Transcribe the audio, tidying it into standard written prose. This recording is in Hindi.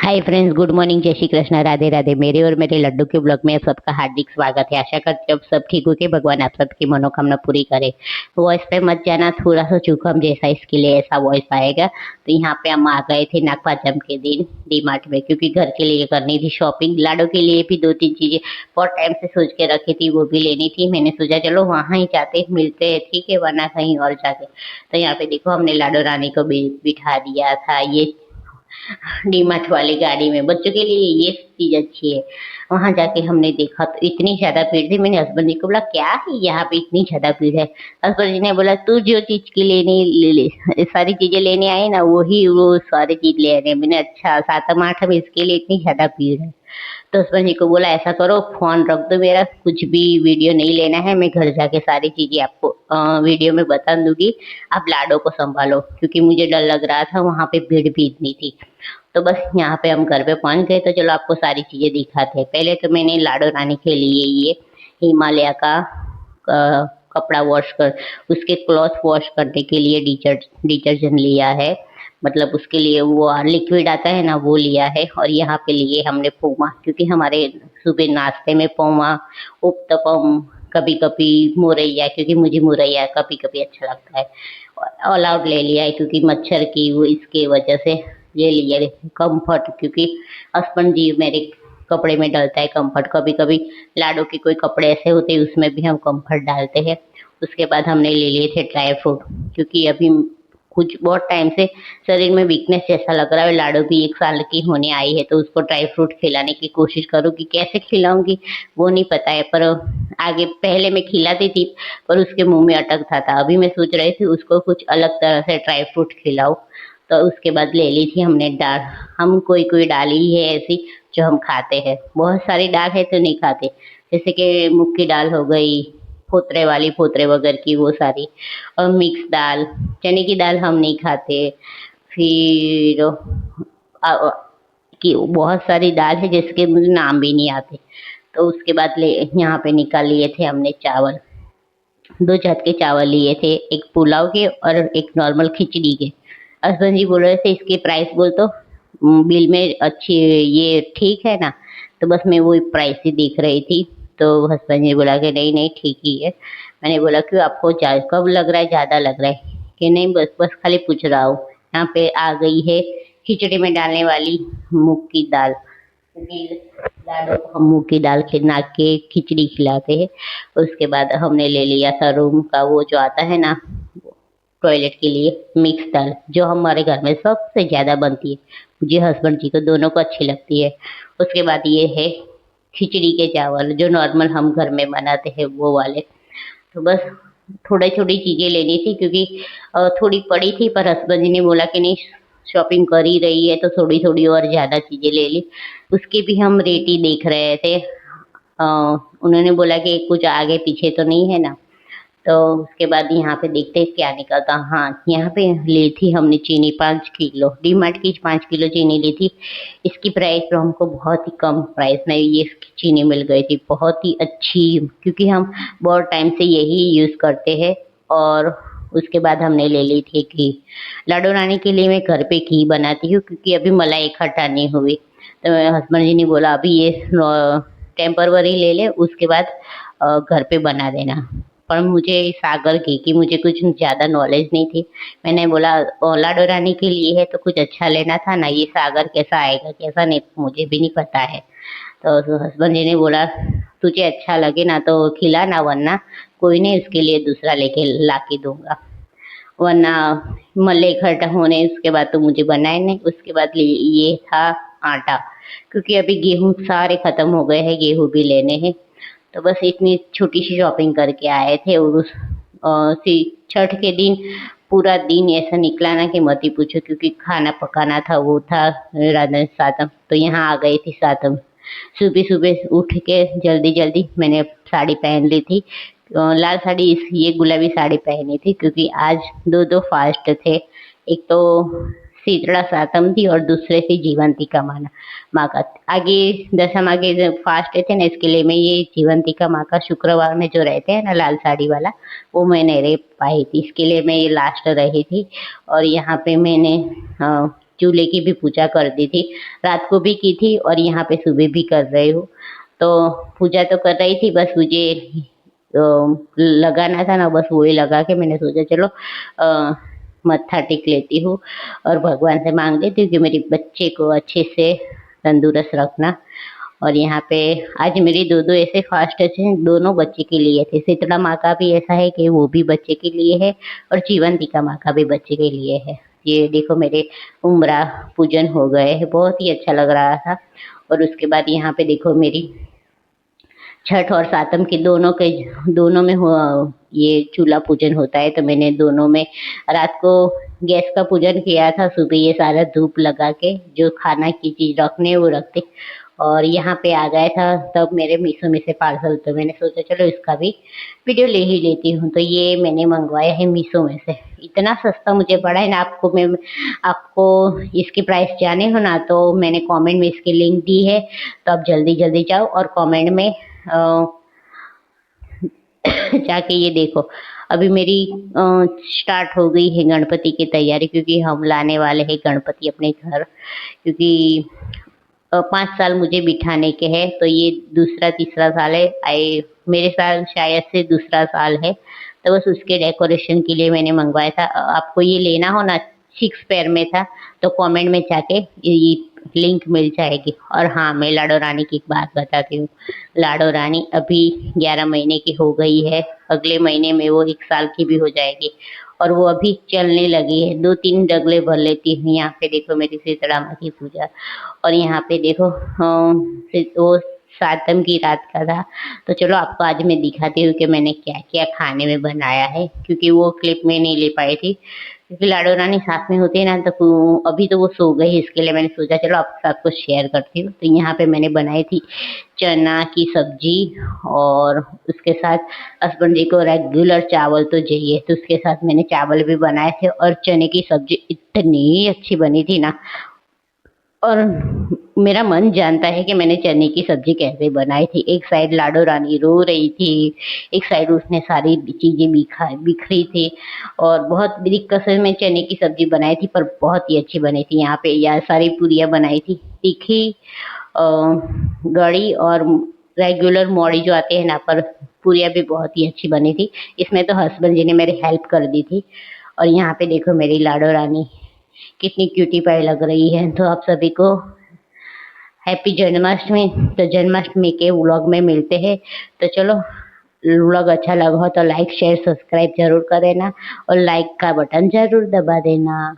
हाय फ्रेंड्स, गुड मॉर्निंग, जय श्री कृष्ण, राधे राधे। मेरे और मेरे लड्डू के ब्लॉग में सबका हार्दिक स्वागत है। आशा करती हूँ सब ठीक हो के भगवान आप सबकी मनोकामना पूरी करे। वॉइस पे मत जाना, थोड़ा सा जुकाम जैसा, इसके लिए ऐसा वॉइस आएगा। तो यहाँ पे हम आ गए थे नागपांचम के दिन डी मार्ट में, क्योंकि घर के लिए करनी थी शॉपिंग। लाडो के लिए भी 2-3 चीजें बहुत टाइम से सोच के रखी थी, वो भी लेनी थी। मैंने सोचा चलो वहाँ ही जाते मिलते हैं, ठीक है, वरना कहीं और जाके। तो यहाँ पे देखो, हमने लाडो रानी को बिठा दिया था ये डीमार्ट वाली गाड़ी में। बच्चों के लिए ये चीज अच्छी है। वहां जाके हमने देखा तो इतनी ज्यादा भीड़ थी। मैंने हस्बैंड जी को बोला क्या है यहाँ पे इतनी ज्यादा भीड़ है। हस्बैंड जी ने बोला तू जो चीज की लेने ले सारी चीजें लेने आई ना, वही वो सारी चीज ले रहे। मैंने अच्छा 7-8 में इसके लिए इतनी ज्यादा भीड़ है। तो हस्बैंड जी को बोला ऐसा करो, फोन रख दो मेरा, कुछ भी वीडियो नहीं लेना है, मैं घर जाके सारी चीजें आपको वीडियो में बता दूंगी, आप लाडो को संभालो। क्योंकि मुझे डर लग रहा था, वहां पे भीड़ भी इतनी थी। तो बस यहाँ पे हम घर पे पहुंच गए। तो चलो आपको सारी चीजें दिखाते हैं। पहले तो मैंने लाडो रानी के लिए ये हिमालय का कपड़ा वॉश कर, उसके क्लॉथ वॉश करने के लिए डिटर्जेंट लिया है। मतलब उसके लिए वो लिक्विड आता है ना, वो लिया है। और यहाँ पे लिए हमने पोमा, क्योंकि हमारे सुबह नाश्ते में पोमा, उत्तपम, कभी कभी मुरैया, क्योंकि मुझे मुरैया कभी कभी अच्छा लगता है। ऑल आउट ले लिया है, क्योंकि मच्छर की वो इसके वजह से ये लिए। कंफर्ट, क्योंकि हस्बैंड जी मेरे कपड़े में डलता है कंफर्ट। कभी कभी लाडो के कोई कपड़े ऐसे होते हैं, उसमें भी हम कंफर्ट डालते हैं। उसके बाद हमने ले लिए थे ड्राई फ्रूट, क्योंकि अभी कुछ बहुत टाइम से शरीर में वीकनेस जैसा लग रहा है। लाडो भी 1 साल की होने आई है, तो उसको ड्राई फ्रूट खिलाने की कोशिश करूंगी। कैसे खिलाऊंगी वो नहीं पता है, पर आगे पहले मैं खिलाती थी, पर उसके मुंह में अटकता था। अभी मैं सोच रही थी उसको कुछ अलग तरह से ड्राई फ्रूट खिलाऊं। तो उसके बाद ले ली थी हमने दाल। हम कोई कोई दाल ही है ऐसी जो हम खाते हैं, बहुत सारी दाल है तो नहीं खाते। जैसे कि मूंग की दाल हो गई, फोतरे वाली, फोतरे वगैरह की वो सारी, और मिक्स दाल, चने की दाल हम नहीं खाते। फिर कि बहुत सारी दाल है जिसके मुझे नाम भी नहीं आते। तो उसके बाद ले यहाँ पे निकाल लिए थे हमने चावल। 2 जात के चावल लिए थे, एक पुलाव के और एक नॉर्मल खिचड़ी के। हस्बैंड जी बोल रहे थे इसकी प्राइस बोल तो बिल में अच्छी, ये ठीक है ना। तो बस मैं वो प्राइस ही देख रही थी। तो हस्बैंड जी बोला कि नहीं नहीं ठीक ही है। मैंने बोला क्यों, आपको कब लग रहा है ज्यादा लग रहा है? कि नहीं, बस बस खाली पूछ रहा हूँ। यहाँ पे आ गई है खिचड़ी में डालने वाली मूंग की दाल, क्योंकि लाडो को हम मूंग की दाल खिला के खिचड़ी खिलाते हैं। उसके बाद हमने ले लिया था रूम का वो जो आता है ना टॉयलेट के लिए, मिक्स दाल, जो हमारे घर में सबसे ज्यादा बनती है। मुझे हस्बैंड जी को दोनों को अच्छी लगती है। उसके बाद ये है खिचड़ी के चावल, जो नॉर्मल हम घर में बनाते हैं वो वाले। तो बस थोड़ी छोटी चीजें लेनी थी, क्योंकि थोड़ी पड़ी थी, पर हस्बैंड जी ने बोला कि नहीं शॉपिंग कर ही रही है तो थोड़ी थोड़ी और ज्यादा चीजें ले ली। उसके भी हम रेट ही देख रहे थे। उन्होंने बोला कि कुछ आगे पीछे तो नहीं है ना। तो उसके बाद यहाँ पे देखते हैं क्या निकलता। हाँ, यहाँ पे ली थी हमने चीनी 5 किलो, डी मार्ट की 5 किलो चीनी ली थी। इसकी प्राइस तो हमको बहुत ही कम प्राइस में ये चीनी मिल गई थी, बहुत ही अच्छी, क्योंकि हम बहुत टाइम से यही यूज करते हैं। और उसके बाद हमने ले ली थी घी। लाडो रानी के लिए मैं घर पे घी बनाती हूँ, क्योंकि अभी मलाई इकट्ठा नहीं हुई। तो हस्बैंड जी ने बोला अभी ये टेम्परवरी ले ले, उसके बाद घर पे बना देना। पर मुझे सागर घी की मुझे कुछ ज़्यादा नॉलेज नहीं थी। मैंने बोला लाडो रानी के लिए है तो कुछ अच्छा लेना था ना, ये सागर कैसा आएगा कैसा नहीं मुझे भी नहीं पता है। तो हस्बैंड जी ने बोला तुझे अच्छा लगे ना तो खिला ना, वरना कोई नहीं, उसके लिए दूसरा लेके ला के दूंगा, वरना मल्ले इकट्ठा होने उसके बाद तो मुझे बनाए नहीं। उसके बाद ये था आटा, क्योंकि अभी गेहूं सारे खत्म हो गए हैं, गेहूं भी लेने हैं। तो बस इतनी छोटी सी शॉपिंग करके आए थे। और उस छठ के दिन पूरा दिन ऐसा निकला ना कि मत ही पूछो, क्योंकि खाना पकाना था, वो था राधा सातम। तो यहाँ आ गई थी सातम। सुबह सुबह उठ के जल्दी जल्दी मैंने साड़ी पहन ली थी, लाल साड़ी, ये गुलाबी साड़ी पहनी थी, क्योंकि आज दो दो फास्ट थे। एक तो शीतला सातम थी और दूसरे से जीवंतिका माँ का। आगे दशम आगे जो फास्ट थे ना, इसके लिए मैं ये जीवंतिका माँ का शुक्रवार में जो रहते हैं ना लाल साड़ी वाला, वो मैं नहीं रह पाई थी, इसके लिए मैं ये लास्ट रही थी। और यहाँ पे मैंने चूल्हे की भी पूजा कर दी थी, रात को भी की थी और यहाँ पे सुबह भी कर रही हूँ। तो पूजा तो कर रही थी, बस मुझे लगाना था ना, बस वही लगा के मैंने सोचा चलो मत्था टेक लेती हूँ और भगवान से मांग लेती हूँ कि मेरे बच्चे को अच्छे से तंदुरुस्त रखना। और यहाँ पे आज मेरी दो ऐसे फास्ट थे, दोनों बच्चे के लिए थे। शीतला माँ का भी ऐसा है कि वो भी बच्चे के लिए है और जीवंतिका माँ का भी बच्चे के लिए है। ये देखो मेरे उम्रा पूजन हो गए है, बहुत ही अच्छा लग रहा था। और उसके बाद यहाँ पे देखो मेरी छठ और सातम के दोनों में ये चूल्हा पूजन होता है। तो मैंने दोनों में रात को गैस का पूजन किया था, सुबह ये सारा धूप लगा के जो खाना की चीज रखने वो रखते। और यहाँ पे आ गया था तब मेरे मीशो में से पार्सल, तो मैंने सोचा चलो इसका भी वीडियो ले ही लेती हूँ। तो ये मैंने मंगवाया है मीशो में से, इतना सस्ता मुझे पड़ा है ना। आपको इसकी प्राइस जाने हो ना, तो मैंने कमेंट में इसकी लिंक दी है, तो आप जल्दी जल्दी जाओ और कमेंट में जाके ये देखो। अभी मेरी स्टार्ट हो गई है गणपति की तैयारी, क्योंकि हम लाने वाले हैं गणपति अपने घर, क्योंकि 5 साल मुझे बिठाने के हैं। तो ये दूसरा तीसरा साल है, मेरे साल शायद से दूसरा साल है। तो बस उसके डेकोरेशन के लिए मैंने मंगवाया था। आपको ये लेना हो ना, 6 पेयर में था, तो कमेंट में जाके ये लिंक मिल जाएगी। और हाँ, मैं लाडो रानी की एक बात बताती हूँ। लाडो रानी अभी 11 महीने की हो गई है, अगले महीने में वो 1 साल की भी हो जाएगी। और वो अभी चलने लगी है, 2-3 डगले भर लेती हूँ। यहाँ पे देखो मेरी शीतला माँ की पूजा। और यहाँ पे देखो वो सातम की रात का था। तो चलो आपको आज मैं दिखाती हूँ कि मैंने क्या क्या खाने में बनाया है, क्योंकि वो क्लिप में नहीं ले पाई थी, क्योंकि लाडो रानी साथ में होती है ना। तो अभी तो वो सो गई, इसके लिए मैंने सोचा चलो आपके साथ कुछ शेयर करती हूँ। तो यहाँ पे मैंने बनाई थी चना की सब्जी, और उसके साथ हस्बैंड जी को रेगुलर चावल तो चाहिए, तो उसके साथ मैंने चावल भी बनाए थे। और चने की सब्जी इतनी अच्छी बनी थी ना, और मेरा मन जानता है कि मैंने चने की सब्जी कैसे बनाई थी। एक साइड लाडो रानी रो रही थी, एक साइड उसने सारी चीजें बिखरी थी, और बहुत दिक्कत से मैं चने की सब्जी बनाई थी, पर बहुत ही अच्छी बनी थी। यहाँ पे यह सारी पूरियाँ बनाई थी, तीखी, गड़ी और रेगुलर मोड़ी जो आते हैं ना, पर पूरियाँ भी बहुत ही अच्छी बनी थी। इसमें तो हस्बैंड जी ने मेरी हेल्प कर दी थी। और यहाँ पे देखो मेरी लाडो रानी कितनी क्यूटी पाई लग रही है। तो आप सभी को हैप्पी जन्माष्टमी। तो जन्माष्टमी के व्लॉग में मिलते हैं। तो चलो, व्लॉग अच्छा लगा हो तो लाइक शेयर सब्सक्राइब जरूर कर देना, और लाइक का बटन जरूर दबा देना।